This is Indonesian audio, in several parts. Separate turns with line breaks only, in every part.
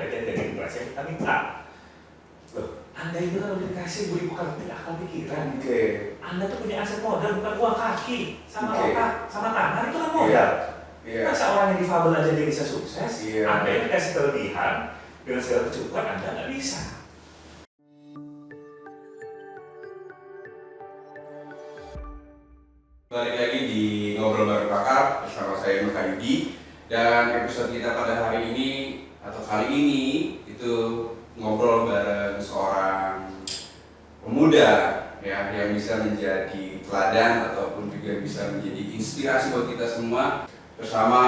Anda dan dari kelas yang kita minta. Loh, Anda itu kan udah dikasih beri akal pikiran. Anda tuh punya aset modal bukan uang kaki, sama otak, sama tangan itu kan modal. Masa orang yang difabel aja dia bisa sukses, Anda yang dikasih kelebihan dengan segala kecukupan Anda nggak bisa.
Balik lagi di Ngobrol Bareng Pakar bersama saya Nur Hayudi, dan episode kita pada hari ini atau kali ini itu ngobrol bareng seorang pemuda ya yang bisa menjadi teladan ataupun juga bisa menjadi inspirasi buat kita semua, bersama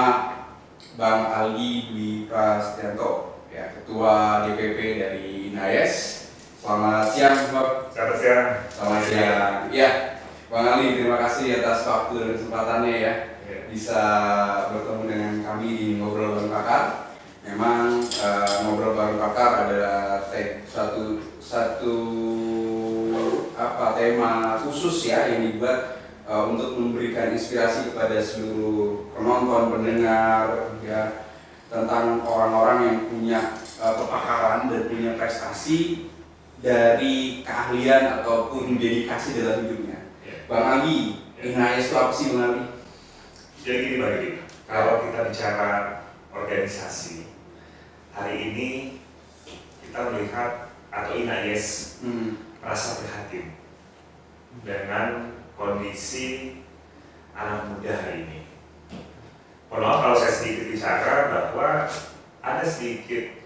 Bang Aldi Dwi Prasetyanto ya, Ketua DPP dari INAES. Selamat siang, Bang.
Selamat siang.
Selamat siang. Ya. Bang Ali, terima kasih atas waktu dan kesempatannya ya, bisa bertemu dengan kami di Ngobrol Bareng Pakar. Memang Ngobrol Bareng Pakar adalah satu tema khusus ya yang dibuat untuk memberikan inspirasi kepada seluruh penonton, pendengar ya, tentang orang-orang yang punya kepakaran dan punya prestasi dari keahlian ataupun dedikasi dalam hidupnya. Bang Ali, INAES itu apa sih, Bang Ali?
Jadi gini Bang Ali, kalau kita bicara organisasi, hari ini kita melihat atau INAES merasa prihatin dengan kondisi anak muda hari ini. Mohon kalau saya sedikit bicara bahwa ada sedikit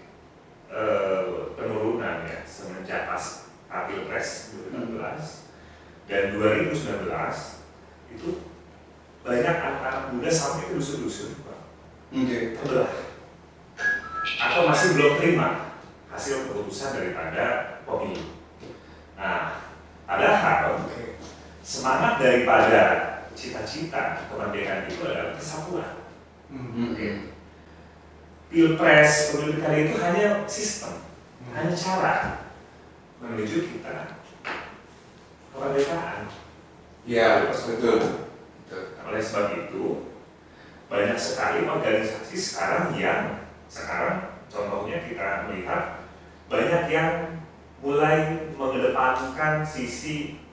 penurunan ya semenjak pas Pilpres 2016 dan 2019 itu banyak anak-anak muda sampai ke dusun-dusun terbelah atau masih belum terima hasil keputusan daripada pemilu. Nah, padahal semangat daripada cita-cita kemerdekaan itu adalah persatuan. Pilpres pemilu kali itu hanya sistem, hanya cara menuju kita kemerdekaan.
Ya, betul.
Oleh sebab itu, banyak sekali organisasi sekarang yang contohnya kita melihat banyak yang mulai mengedepankan sisi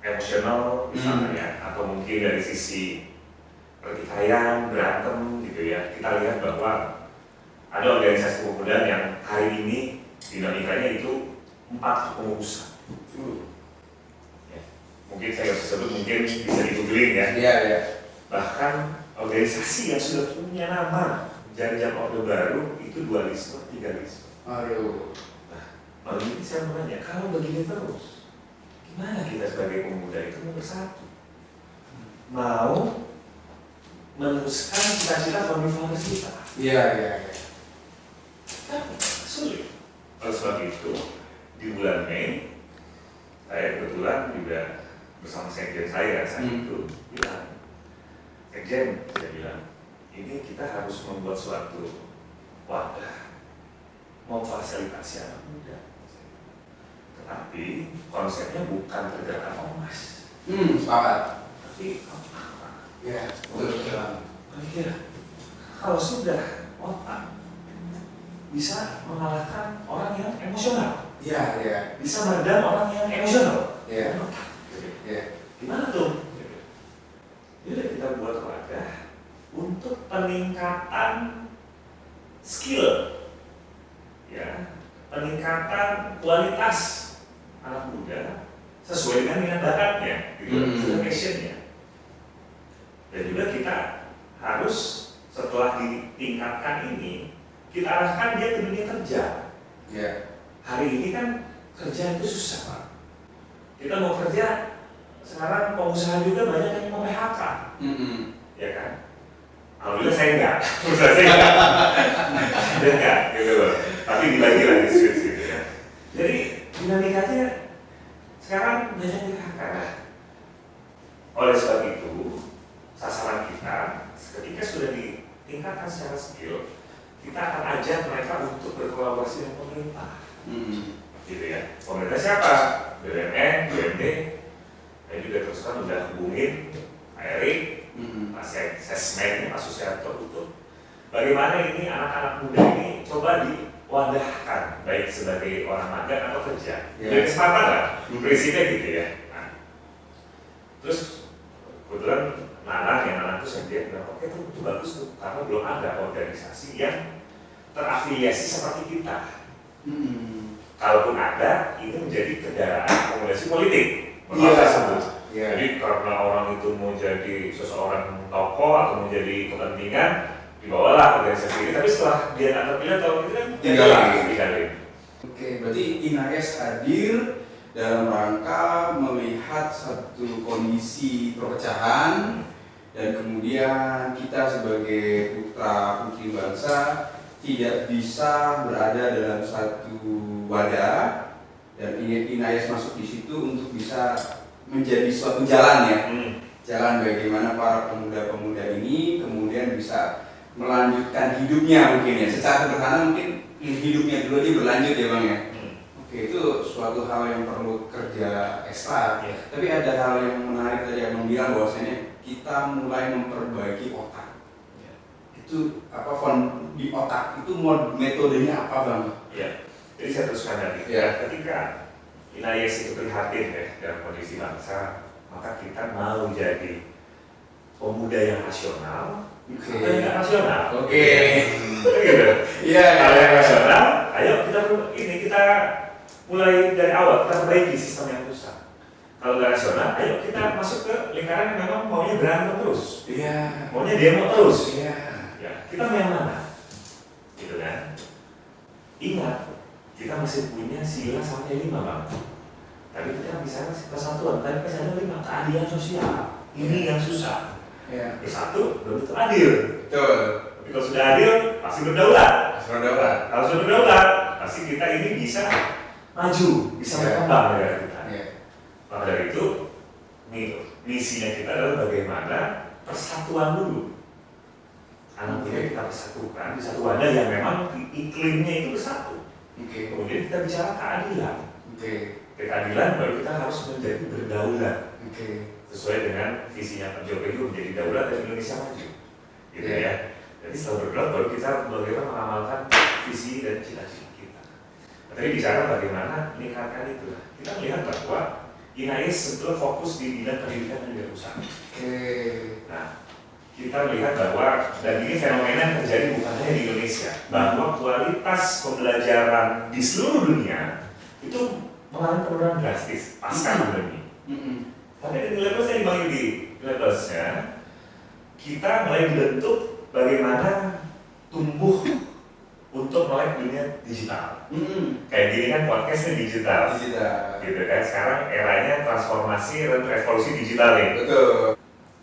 emosional misalnya ya, atau mungkin dari sisi pertikaian, berantem gitu ya. Kita lihat bahwa ada organisasi pemuda yang hari ini dinamikanya itu 4 kepengurusan. Mungkin saya bisa sebut, mungkin bisa di-googling ya.
Iya.
Bahkan organisasi yang sudah punya nama Janjang Orde Baru itu 2 list, 3 list.
Aduh.
Nah, lalu ini saya menanya, kalau begini terus, gimana kita sebagai pemuda itu mau bersatu? Mau meneruskan cita-cita founding kita?
Iya.
Kan sulit. Oleh sebab itu, di bulan Mei, saya kebetulan juga bersama sekjen saya itu bilang, sekjen, saya bilang, ini kita harus membuat suatu wadah memfasilitasi anak muda. Tetapi konsepnya bukan pergerakan ormas.
Sepakat.
Tapi apa?
Ya, betul.
Kalau sudah otak bisa mengalahkan orang yang emosional.
Iya.
Bisa meredam orang yang emosional.
Iya.
Gimana tuh? Jadi kita buat wadah untuk peningkatan skill, ya, peningkatan kualitas anak muda sesuai dengan minat bakatnya, gitu, sesuai passionnya. Dan juga kita harus setelah ditingkatkan ini, kita arahkan dia ke dunia kerja.
Iya.
Hari ini kan kerja itu susah, Pak. Kita mau kerja, sekarang pengusaha juga banyak yang mau PHK, ya kan? Alhamdulillah saya enggak, usaha saya enggak, gitu loh. Tapi dibagi lagi switch gitu ya. Jadi dinamikanya sekarang banyak yang PHK. Oleh sebab itu, sasaran kita ketika sudah ditingkatkan secara skill, kita akan ajak mereka untuk berkolaborasi dengan pemerintah. Gitu ya. Pemerintah siapa? BUMN, BUMD. Saya juga terus terang udah hubungin Pak Erik, Pak Sesmen, Pak Susianto untuk bagaimana ini anak-anak muda ini coba wadahkan baik sebagai orang magang atau kerja. Dari kesempatan lah, prinsipnya gitu ya. Nah, terus kebetulan Nanang tuh saya bilang, oke itu bagus tuh, karena belum ada organisasi yang terafiliasi seperti kita. Kalaupun ada, ini menjadi kendaraan akomodasi politik. Jadi karena orang itu mau jadi seseorang tokoh atau mau jadi kepentingan, dibawalah organisasi ini. Tapi setelah dia nggak terpilih tahun itu kan tinggalin.
Oke, berarti INAES hadir dalam rangka melihat satu kondisi perpecahan dan kemudian kita sebagai putra putri bangsa tidak bisa berada dalam satu wadah dan INAES masuk di situ untuk bisa menjadi suatu jalan ya, jalan bagaimana para pemuda-pemuda ini kemudian bisa melanjutkan hidupnya mungkin ya, secara sederhana mungkin hidupnya dulu aja berlanjut ya Bang ya. Oke, itu suatu hal yang perlu kerja ekstra. Tapi ada hal yang menarik tadi yang bilang bahwasanya kita mulai memperbaiki otak. Itu apa di otak itu metodenya apa Bang?
Iya. Jadi saya teruskan tadi. Ketika INAES itu prihatin ya dalam kondisi bangsa, maka kita mau jadi pemuda yang rasional, atau yang nggak rasional. Gitu. Kalau yang rasional, ayo kita mulai dari awal, kita perbaiki sistem yang rusak. Kalau nggak rasional, ayo kita masuk ke lingkaran yang memang maunya berantem terus, maunya demo terus. Kita mau yang mana? Gitu kan? Ingat, kita masih punya sila sampai 5 Bang. Tapi kita bisa kesatuan, tapi ada 5 keadilan sosial. Ini yang susah. Bersatu belum tentu adil.
Betul.
Tapi kalau sudah adil, pasti berdaulat. Kalau sudah berdaulat, pasti kita ini bisa maju, bisa berkembang negara kita. Maka dari itu, misinya kita adalah bagaimana persatuan dulu. Anak muda kita persatukan di satu wadah yang memang iklimnya itu bersatu. Kemudian kita bicara keadilan. Keadilan baru kita harus menjadi berdaulat. Sesuai dengan visinya Pak Jokowi itu menjadi daulat dan Indonesia maju. Gitu ya. Jadi setelah berdaulat baru kita bagaimana mengamalkan visi dan cita-cita kita. Tadi bicara bagaimana meningkatkan itu. Kita melihat bahwa INAES sebetulnya fokus di bidang pendidikan dan wirausaha. Nah, kita melihat bahwa, dan ini fenomena yang terjadi bukan hanya di Indonesia, bahwa kualitas pembelajaran di seluruh dunia itu mengalami penurunan drastis pasca pandemi. Tapi di nilai plusnya di Bang Yudi, nilai plusnya kita mulai dibentuk bagaimana tumbuh untuk melek dunia digital. Kayak gini kan podcastnya digital. Gitu kan, sekarang eranya transformasi dan revolusi digital nih.
Betul.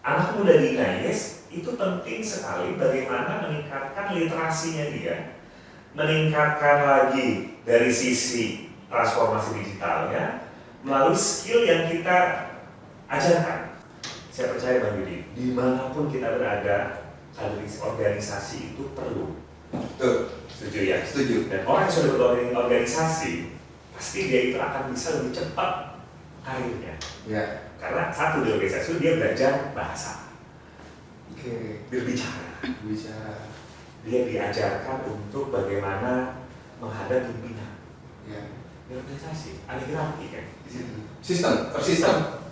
Anak muda di INAES itu penting sekali bagaimana meningkatkan literasinya dia, meningkatkan lagi dari sisi transformasi digitalnya melalui skill yang kita ajarkan. Saya percaya Bang Yudi, dimanapun kita berada, organisasi itu perlu.
Betul.
Setuju ya?
Setuju.
Dan orang yang sudah berorganisasi, pasti dia itu akan bisa lebih cepat karirnya. Karena satu di organisasi dia belajar bahasa. Berbicara. Dia diajarkan untuk bagaimana menghadapi pimpinan. Di organisasi, ada hierarki kan di situ.
Sistem.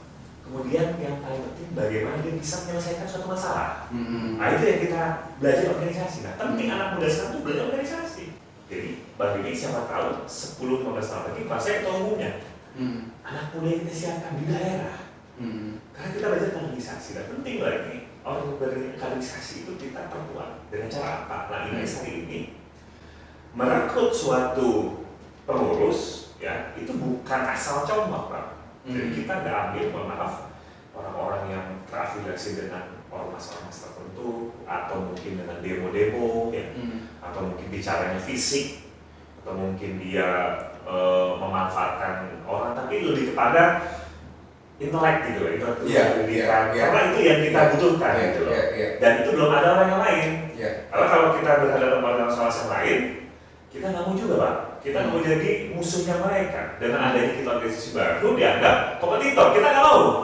Kemudian yang paling penting bagaimana dia bisa menyelesaikan suatu masalah. Nah itu yang kita belajar organisasi. Nah penting anak muda sekarang itu belajar organisasi. Jadi Bang Yudi siapa tahu 10-15 tahun lagi pas saya ketua umumnya. Anak muda yang kita siapkan di daerah. Karena kita belajar kaderisasi dan penting lagi orang kaderisasi itu kita perkuat dengan cara apa? Nah INAES hari ini merekrut suatu pengurus ya itu bukan asal comot Pak. Jadi kita nggak ambil, mohon maaf, orang-orang yang terafiliasi dengan ormas-ormas tertentu atau mungkin dengan demo-demo ya, atau mungkin bicaranya fisik atau mungkin dia memanfaatkan orang, tapi lebih kepada intelek gitu loh, pendidikan. Karena itu yang kita butuhkan gitu loh. Dan itu belum ada orang yang lain. Karena kalau kita berhadapan pada masalah yang lain, kita nggak mau juga Pak. Kita mau jadi musuhnya mereka. Dengan adanya kita organisasi baru dianggap kompetitor. Kita nggak mau.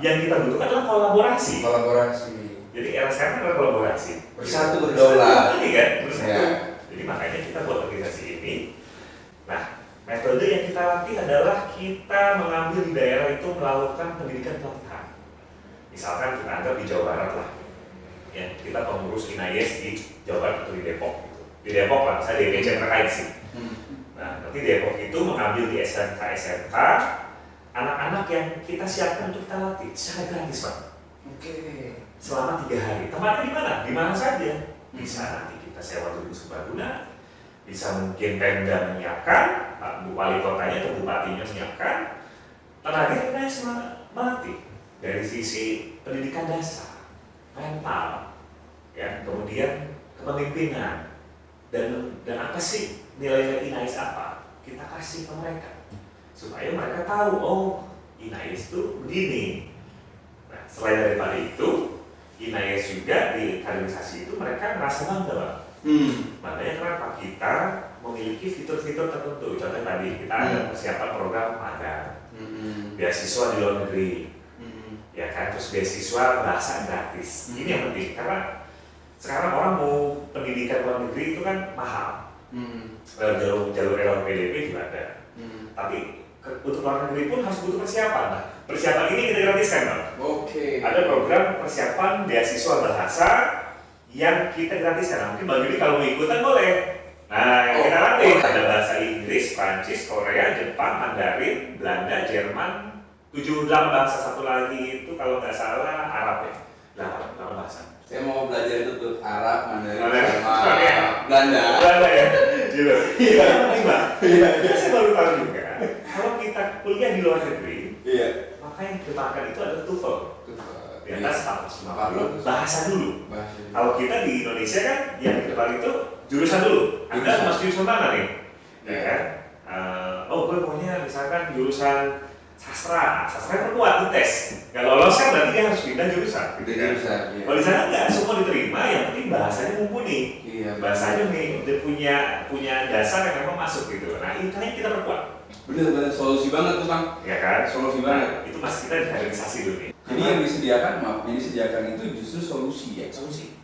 Yang kita butuhkan adalah kolaborasi. Jadi era sekarang adalah kolaborasi.
Bersatu berdaulat.
Ini kan bersatu. Jadi makanya kita buat organisasi ini. Jawa Barat atau di Depok gitu. Di Depok lah, saya DPC terkait sih. Nah, nanti Depok itu mengambil di SMK SMK anak-anak yang kita siapkan untuk kita latih secara gratis, Pak.
Oke.
Selama 3 hari. Tempatnya di mana? Di mana saja. Bisa nanti kita sewa dulu Serbaguna, bisa mungkin Pemda menyiapkan, Pak Wali Kotanya atau Bupatinya menyiapkan. Tenaga kita melatih dari sisi pendidikan dasar, mental, ya, kemudian kepemimpinan, dan apa sih nilai-nilai INAIS apa? Kita kasih ke mereka supaya mereka tahu, oh INAIS itu begini. Nah, selain daripada itu, INAIS juga di kaderisasi itu mereka merasa bangga, Pak. Makanya kenapa kita memiliki fitur-fitur tertentu. Contohnya tadi kita ada persiapan program magang, beasiswa di luar negeri, ya kan, terus beasiswa bahasa gratis. Ini yang penting karena sekarang orang mau pendidikan luar negeri itu kan mahal. Jalur LPDP juga ada. Tapi untuk luar negeri pun harus butuh persiapan. Nah, persiapan ini kita gratiskan, Bang.
Oke.
Ada program persiapan beasiswa bahasa yang kita gratiskan. Nah, mungkin Bang Yudi kalau mau ikutan boleh. Nah, kita latih. Ada bahasa Inggris, Prancis, Korea, Jepang, Mandarin, Belanda, Jerman, 7-8 bahasa, satu lagi itu kalau nggak salah Arab ya. 8 bahasa.
Saya mau belajar itu tuh Arab, Mandarin,
sama
Belanda.
Belanda ya. Gitu. Iya, penting, Bang. Iya, saya baru tahu juga. Kalau kita kuliah di luar negeri, maka yang dimakan itu adalah TOEFL. Di atas 450 bahasa dulu. Kalau kita di Indonesia kan yang di depan itu jurusan dulu. Anda masuk jurusan mana nih? Ya kan? Oh, gue maunya misalkan jurusan sastra perkuat di tes. Nggak lolos kan berarti dia harus pindah jurusan. Gitu kan? Kalau di sana nggak semua diterima, yang penting bahasanya mumpuni. Bahasanya nih udah punya dasar yang memang masuk gitu. Nah, itu yang kita perkuat.
Bener solusi banget tuh, Bang.
Ya kan?
Solusi banget.
Itu masih kita di kaderisasi dulu nih.
Jadi yang disediakan itu justru solusi ya. Solusi.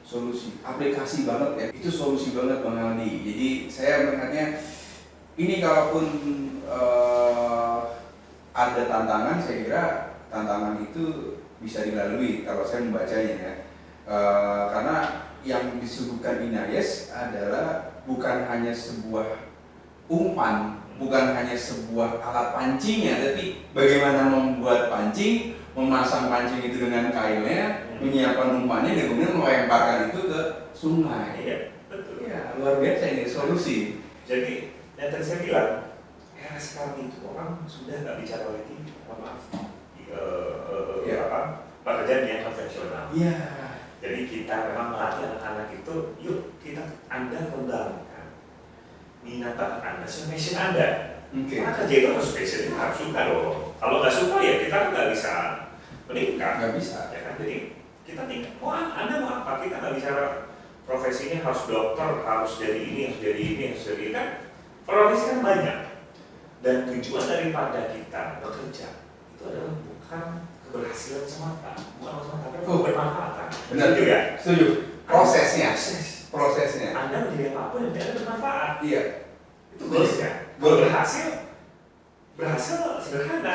Aplikasi banget ya. Itu solusi banget, Bang Aldi. Jadi saya melihatnya ini kalaupun ada tantangan, saya kira tantangan itu bisa dilalui kalau saya membacanya ya. Karena yang disuguhkan INAIS adalah bukan hanya sebuah umpan, bukan hanya sebuah alat pancingnya, tapi bagaimana membuat pancing, memasang pancing itu dengan kailnya, menyiapkan umpannya, dan kemudian melemparkan itu ke sungai.
Iya, betul.
Ya, luar biasa ini solusi.
Jadi, yang tadi saya bilang, era sekarang itu orang sudah nggak bicara lagi, pekerjaan yang konvensional.
Iya.
Jadi kita memang melatih anak-anak itu, yuk Anda kembangkan minat bakat Anda, passion Anda. Karena kerja itu harus passion, harus suka loh. Kalau nggak suka ya kita nggak bisa meningkat.
Nggak bisa.
Ya kan? Jadi kita tinggal, Anda mau apa? Kita nggak bicara profesinya harus dokter, harus jadi ini, harus jadi ini, harus jadi ini kan. Profesi kan banyak. Dan tujuan daripada kita bekerja itu adalah bukan keberhasilan semata, tapi bermanfaat.
Benar
juga.
Setuju. Prosesnya.
Anda menjadi apapun yang tidak bermanfaat.
Iya.
Itu goalsnya. Kalau berhasil sederhana.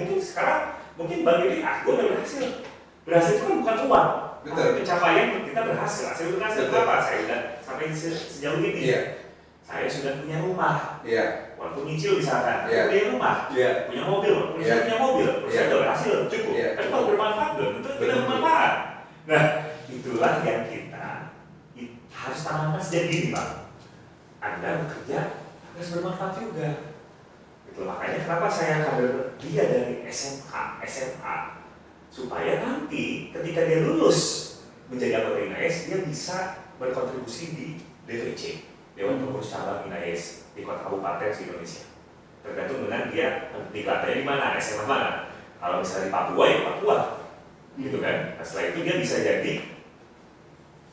Mungkin sekarang Bang Yudi, gue udah berhasil. Berhasil itu kan bukan uang.
Betul.
Pencapaian kita berhasil. Hasil berapa? Saya udah sampai sejauh ini.
Iya.
Saya sudah punya rumah.
Iya.
Walaupun nyicil misalkan,
Iya.
punya rumah,
Iya.
punya mobil,
Iya.
punya mobil, saya udah berhasil, cukup.
Iya.
Tapi kalau bermanfaat belum, itu tidak bermanfaat. Nah, itulah yang kita harus tanamkan sejak dini, Pak. Anda bekerja harus bermanfaat juga. Itu makanya kenapa saya kader dia dari SMK, SMA, supaya nanti ketika dia lulus menjadi anggota INAIS, dia bisa berkontribusi di DPC, Dewan Pengurus Cabang INAIS di kota kabupaten di Indonesia. Tergantung dengan dia diklatanya di mana, SMA mana. Kalau misalnya di Papua ya Papua, gitu kan. Nah, setelah itu dia bisa jadi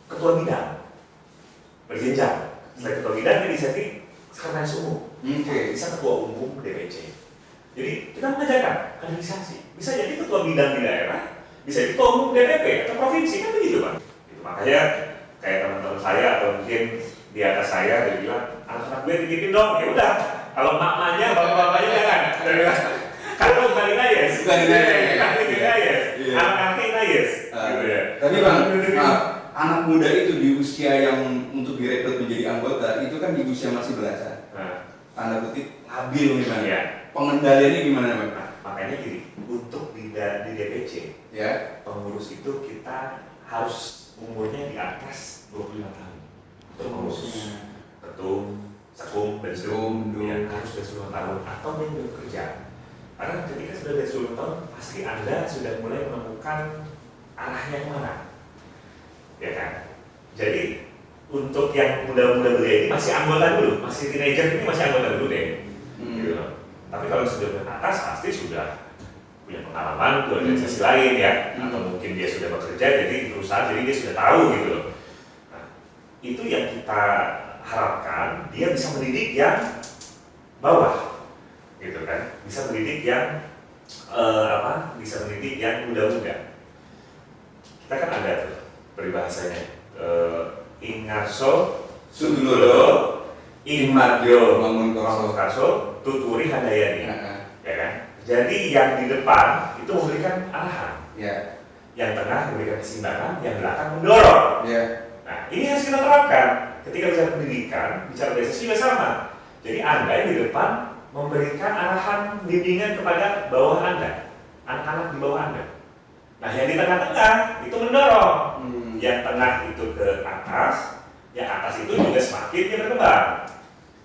ketua bidang, berjenjang. Setelah ketua bidang dia bisa jadi sekretaris umum, bisa ketua umum DPC. Jadi kita mengajarkan kaderisasi. Bisa jadi ketua bidang di daerah, bisa jadi ketua umum DPP atau provinsi kan begitu, Pak. Gitu. Makanya kayak teman-teman saya atau mungkin di atas saya dia bilang, anak-anak gue titipin dong. Ya udah, kalau mak-maknya, bapak-bapaknya jangan. Karena bukan INAIS. Anak-anaknya INAIS. Gitu ya.
Tapi Bang, anak muda itu di usia yang untuk direkrut menjadi anggota itu kan di usia masih belasan. Tanda kutip labil memang.
Ya.
Pengendaliannya gimana, Bang?
Nah, makanya gini, untuk di DPC,
Ya,
pengurus itu kita harus umurnya di atas 25 tahun. Untuk pengurus ketum, sekum, bensum, ya, harus dari 10 tahun atau yang belum kerja. Karena ketika sudah dari 10 tahun, pasti Anda sudah mulai menemukan arahnya kemana, ya kan? Jadi untuk yang muda-muda belia ini masih anggota dulu, masih teenager ini masih anggota dulu deh, gitu loh. Tapi kalau sudah ke atas pasti sudah punya pengalaman di organisasi lain ya, atau mungkin dia sudah bekerja jadi di perusahaan, jadi dia sudah tahu gitu loh. Nah, itu yang kita harapkan dia bisa mendidik yang bawah, gitu kan? Bisa mendidik yang bisa mendidik yang muda-muda. Kita kan ada tuh peribahasanya, Ingarso Sundulo Imadyo Mangunkarso Tuturi Handayani, ya kan? Jadi yang di depan itu memberikan arahan, yang tengah memberikan keseimbangan, yang belakang mendorong. Nah, ini harus kita terapkan ketika bicara pendidikan, bicara organisasi juga sama. Jadi Anda yang di depan memberikan arahan bimbingan kepada bawah Anda, anak-anak di bawah Anda. Nah, yang di tengah-tengah itu mendorong, yang tengah itu ke atas, yang atas itu juga semakin dia berkembang.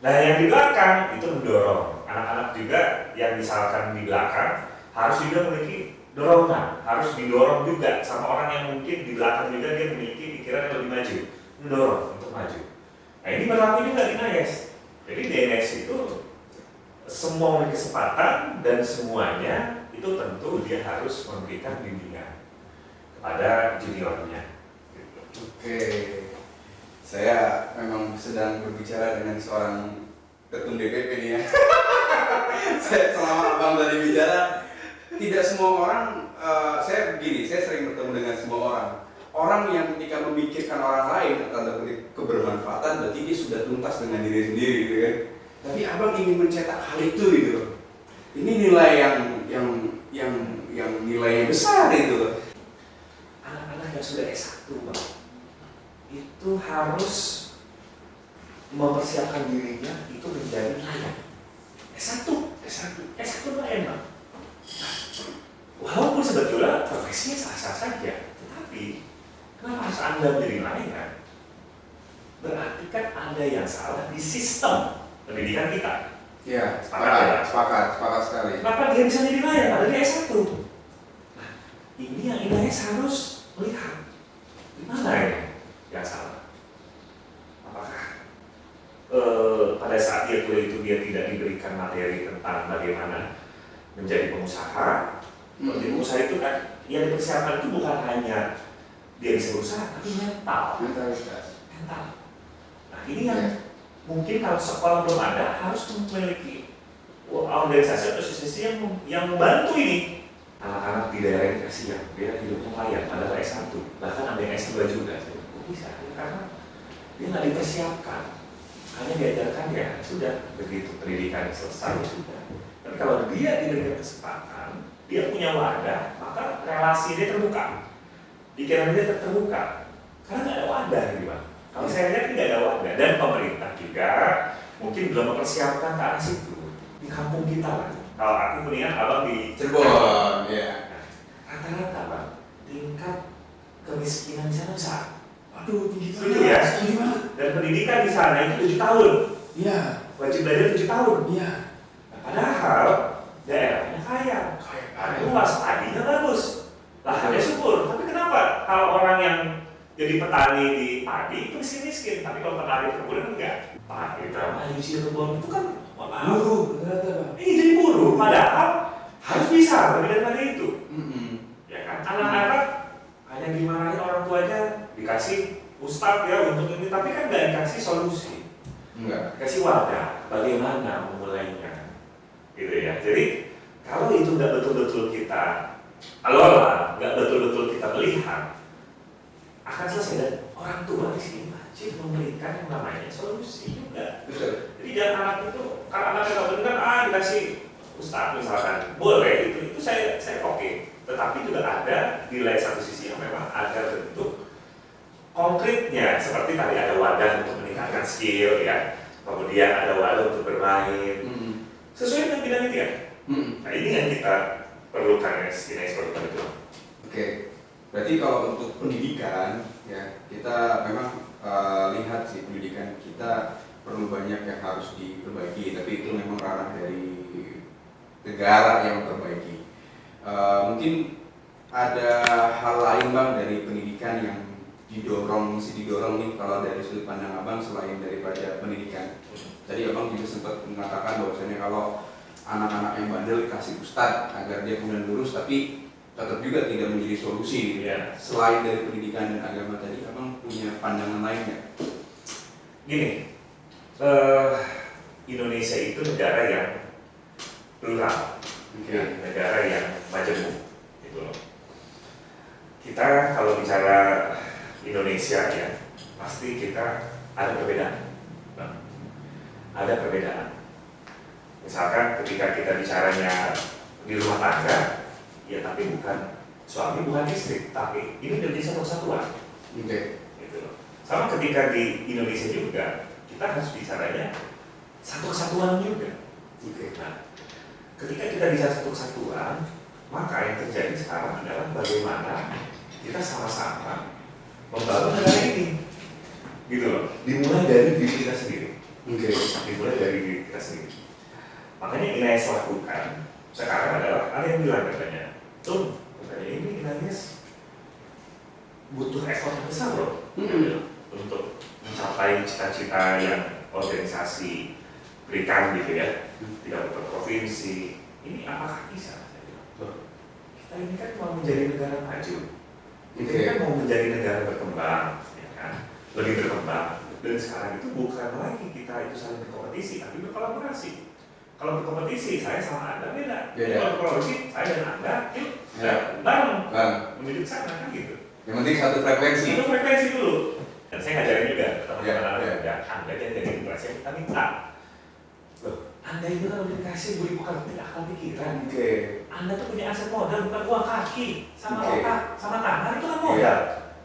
Nah, yang di belakang itu mendorong, anak-anak juga yang misalkan di belakang harus juga memiliki dorongan, harus didorong juga sama orang yang mungkin di belakang juga dia memiliki pikiran yang lebih maju, mendorong untuk maju. Nah, ini berlaku juga di NAES. Jadi di NAES itu semua memiliki kesempatan dan semuanya itu tentu dia harus memberikan bimbingan kepada juniornya.
Oke, saya memang sedang berbicara dengan seorang ketum DPP nih ya. Saya selama abang tadi bicara, tidak semua orang, saya begini, saya sering bertemu dengan semua orang. Orang yang ketika memikirkan orang lain tanda kutip kebermanfaatan, berarti dia sudah tuntas dengan diri sendiri, gitu kan? Tapi abang ingin mencetak hal itu, gitu loh. Ini nilai yang nilainya besar itu loh.
Anak-anak yang sudah S1, Bang, itu harus mempersiapkan dirinya itu menjadi nelayan. S1 nelayan, Bang. Walaupun sebetulnya profesinya sah-sah saja, tetapi kenapa harus Anda menjadi nelayan? Berarti kan ada yang salah di sistem pendidikan kita.
Ya,
Sepakat
sekali.
Kenapa dia bisa jadi nelayan? Padahal dia S1. Nah, ini yang INAES harus melihat di mana ini yang salah. Apakah pada saat dia kuliah itu dia tidak diberikan materi tentang bagaimana menjadi pengusaha? Menjadi pengusaha itu kan yang dipersiapkan itu bukan hanya dia bisa berusaha, tapi mental. Nah, ini yang mungkin kalau sekolah belum ada harus memiliki organisasi atau asosiasi yang membantu ini. Anak-anak di daerah ini kasihan, dia hidupnya layak padahal S1, bahkan ada yang S2 juga. Kok bisa? Karena dia nggak dipersiapkan, hanya diajarkan ya sudah begitu pendidikan selesai sudah. Tapi kalau dia diberikan kesempatan, dia punya wadah, maka relasi dia terbuka, pikiran dia terbuka, karena nggak ada wadah gitu, Bang. Kalau saya lihat tidak ada wadah, dan pemerintah juga mungkin belum mempersiapkan ke arah situ di kampung kita lah. Kalau aku mendingan abang di
Cirebon, ya.
Rata-rata, Bang, tingkat kemiskinan di sana besar.
Aduh, tinggi
Setuju ya?
Setuju banget.
Dan pendidikan di sana itu 7 tahun.
Iya.
Wajib belajar 7 tahun.
Iya.
Nah, padahal daerahnya kaya, luas, padinya bagus, lahannya subur. Tapi kenapa kalau orang yang jadi petani di padi itu miskin-miskin, tapi kalau petani perkebunan enggak? Padi drama di Cirebon itu kan
Buruh, ternyata.
ini jadi buruh, padahal harus bisa lebih daripada itu. Ya kan, anak-anak hanya dimarahin orang tuanya, dikasih ustadz ya untuk ini, tapi kan nggak dikasih solusi, dikasih wadah bagaimana memulainya, gitu ya. Jadi kalau itu nggak betul-betul kita kelola, nggak betul-betul kita melihat, akan selesai. Dan orang tua di sini wajib memberikan yang namanya solusi juga.
Betul.
Jadi jangan anak itu, kalau anak nggak benar, dikasih ustadz misalkan, boleh itu saya oke. Tetapi juga ada di lain satu sisi yang memang ada bentuk konkretnya seperti tadi ada wadah untuk meningkatkan skill ya, kemudian ada wadah untuk bermain, sesuai dengan bidang itu ya. Nah ini yang kita perlukan ya, ini perlukan itu.
Oke, berarti kalau untuk pendidikan ya kita memang lihat sih pendidikan kita perlu banyak yang harus diperbaiki, tapi itu memang ranah dari negara yang memperbaiki. Mungkin ada hal lain Bang dari pendidikan yang mesti didorong nih kalau dari sudut pandang Abang selain daripada pendidikan. Tadi Abang juga sempat mengatakan bahwasanya kalau anak-anak yang bandel dikasih ustadz agar dia kemudian lurus, tapi tetap juga tidak menjadi solusi.
Ya.
Selain dari pendidikan dan agama tadi, Abang punya pandangan lainnya?
Gini, Indonesia itu negara yang plural, ya, negara yang majemuk, gitu loh. Kita kalau bicara Indonesia ya, pasti kita ada perbedaan. Nah, ada perbedaan. Misalkan ketika kita bicaranya di rumah tangga, ya tapi bukan suami bukan istri, tapi ini menjadi satu kesatuan. Gitu loh. Sama ketika di Indonesia juga, kita harus bicaranya satu kesatuan juga. Nah, ketika kita bicara satu kesatuan, maka yang terjadi sekarang adalah bagaimana kita sama-sama membangun negara ini, gitu loh. Dimulai dari diri kita sendiri. Dimulai dari diri kita sendiri. Makanya Inayes lakukan sekarang adalah ada yang bilang katanya, tuh katanya ini Inayes butuh effort yang besar loh untuk mencapai cita-cita yang organisasi berikan gitu ya, tidak per provinsi. Ini apakah bisa? Kita ini kan mau menjadi negara maju, kita ini kan mau menjadi negara berkembang, ya kan? Lebih berkembang. Dan sekarang itu bukan lagi kita itu saling berkompetisi, tapi berkolaborasi. Kalau berkompetisi, saya sama Anda beda. Kalau berkolaborasi, saya dan Anda, yuk bareng menuju ke sana kan gitu.
Yang penting satu frekuensi.
Satu frekuensi dulu. Dan saya ngajarin juga teman-teman Anda jangan jadi generasi yang kita minta. Loh, Anda itu kan udah dikasih budi pekerti akal pikiran. Anda tuh punya aset modal bukan uang kaki, sama otak, sama tangan itu kan modal.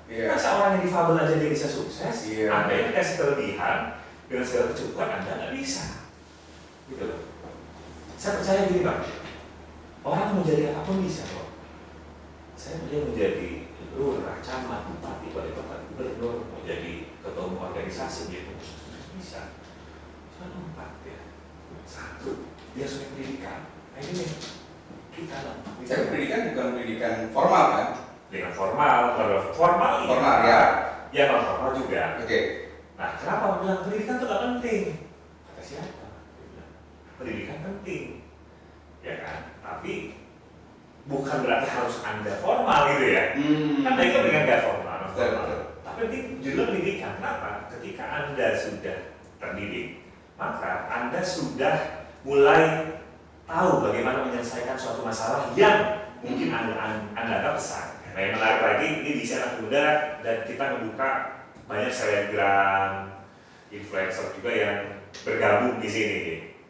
Masa orang yang difabel aja dia bisa sukses, Anda yang dikasih kelebihan dengan segala kecukupan Anda nggak bisa. Gitu loh. Saya percaya gini Bang, orang mau jadi apapun bisa kok. Saya mau menjadi lurah, camat, bupati, wali kota, gubernur, mau jadi ketua umum organisasi gitu, bisa. Cuma 4 ya. 1, dia sudah pendidikan. Nah ini nih, kita
Saya pendidikan bukan pendidikan formal kan?
Dengan formal
ya.
Ya non formal juga.
Nah,
kenapa orang bilang pendidikan itu gak penting? Kata siapa? Pendidikan penting, ya kan? Tapi bukan berarti harus Anda formal gitu ya. Anda itu dengan gak formal. Tapi penting judul pendidikan. Kenapa? Ketika Anda sudah terdidik, maka Anda sudah mulai tahu bagaimana menyelesaikan suatu masalah yang mungkin Anda anggap besar. Nah yang menarik lagi, ini di anak muda dan kita membuka banyak selebgram, influencer juga yang bergabung di sini.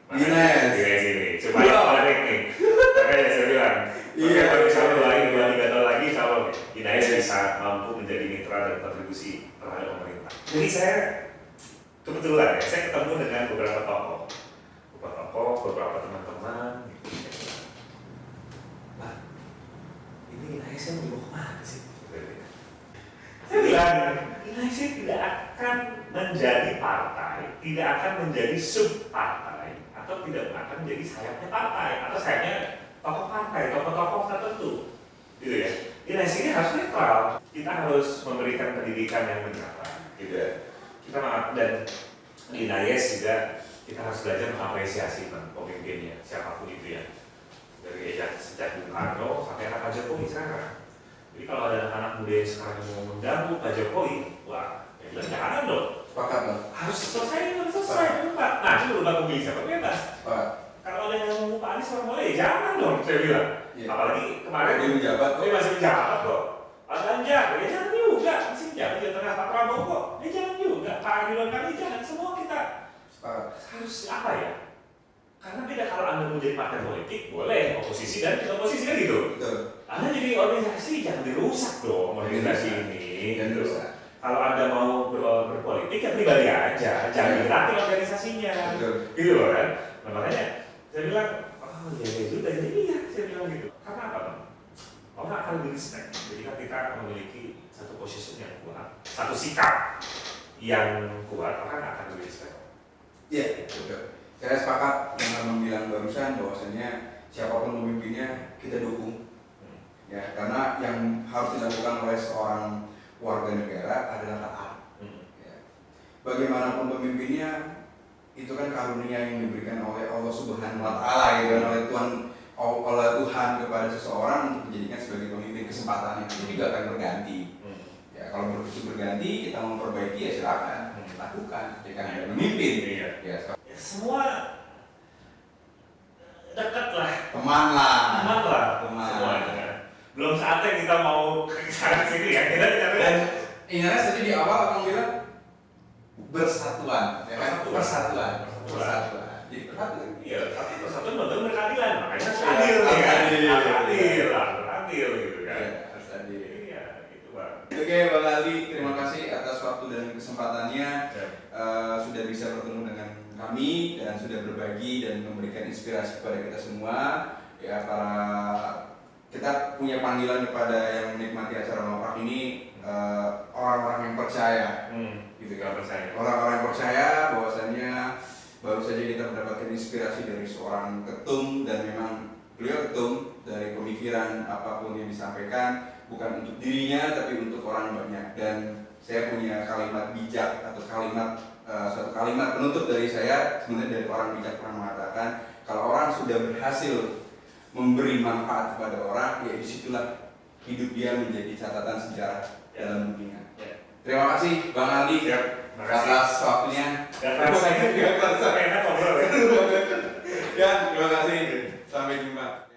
Di sini, supaya menarik nih. Makanya saya bilang, kalau misalnya 2-3 tahun lagi, kalau Inayes bisa mampu menjadi mitra dan kontribusi terhadap pemerintah. Jadi saya kebetulan ya, saya ketemu dengan beberapa tokoh, beberapa teman-teman. Nah, ini Inayes yang mau kemana sih? Saya bilang, Inayes tidak akan menjadi partai, tidak akan menjadi sub partai, atau tidak akan menjadi sayapnya partai, atau sayapnya tokoh partai, tokoh-tokoh tertentu, gitu ya. Inayes ini harus netral. Kita harus memberikan pendidikan yang benar, gitu ya. Kita dan Inayes juga kita harus belajar mengapresiasi pemimpinnya, siapapun itu ya. Dari sejak Bung Karno sampai Pak Jokowi sekarang. Jadi kalau ada anak muda yang sekarang mau mengganggu Pak Jokowi, wah, ya bilang jangan dong.
Sepakat Bang.
Harus selesai, Pak. Nah, itu udah pilih siapa bebas. Kalau ada yang mau Pak Anies orang boleh, jangan dong, saya bilang. Apalagi kemarin
dia menjabat,
masih menjabat kok. Pak Ganjar, ya jangan juga, masih menjabat di tengah Pak Prabowo kok. Ya jangan juga, Pak Ridwan Kamil jangan, semua kita harus apa ya? Karena beda kalau Anda mau jadi partai politik, boleh oposisi dan tidak oposisi kan gitu. Anda jadi organisasi jangan dirusak dong organisasi ini.
Dan
gitu. Kalau Anda mau berpolitik ya pribadi aja, jangan dilatih organisasinya. Gitu loh kan. Nah, makanya saya bilang, oh iya juga, jadi iya saya bilang gitu. Karena apa Bang? Orang akan lebih respect ketika kita memiliki satu posisi yang kuat, satu sikap yang kuat, orang akan lebih respect.
Iya, betul. Saya sepakat dengan Abang bilang barusan bahwasanya siapapun pemimpinnya kita dukung. Ya, karena yang harus dilakukan oleh seorang warga negara adalah taat. Ya. Bagaimanapun pemimpinnya, itu kan karunia yang diberikan oleh Allah Subhanahu Wa Taala, gitu kan, oleh Tuhan kepada seseorang untuk dijadikan sebagai pemimpin. Kesempatan itu juga akan berganti. Ya, kalau itu berganti, kita memperbaiki ya silakan lakukan. Jika ada pemimpin, ya
semua dekat lah,
teman lah,
semuanya. Belum saatnya kita mau ke sana sini ya, kita
dan ingatnya tadi di awal Abang bilang bersatuan, ya kan? Persatuan. Jadi persatuan.
Iya, tapi persatuan betul berkeadilan, makanya adil gitu kan.
Harus adil.
Iya, itu Bang.
Oke Bang Aldi, terima kasih atas waktu dan kesempatannya. Sudah bisa bertemu dengan kami dan sudah berbagi dan memberikan inspirasi kepada kita semua. Ya, kita punya panggilan kepada yang menikmati acara Maprak ini, orang-orang yang percaya, gitu kan? Orang-orang yang percaya bahwasanya baru saja kita mendapatkan inspirasi dari seorang ketum, dan memang beliau ketum dari pemikiran apapun yang disampaikan bukan untuk dirinya tapi untuk orang banyak. Dan saya punya kalimat bijak atau suatu kalimat penutup dari saya, sebenarnya dari orang bijak pernah mengatakan, kalau orang sudah berhasil memberi manfaat kepada orang, ya disitulah hidup dia menjadi catatan sejarah dalam dunia. Terima kasih Bang Aldi atas waktunya.
Enak ngobrol ya.
Ya, terima kasih. Sampai jumpa.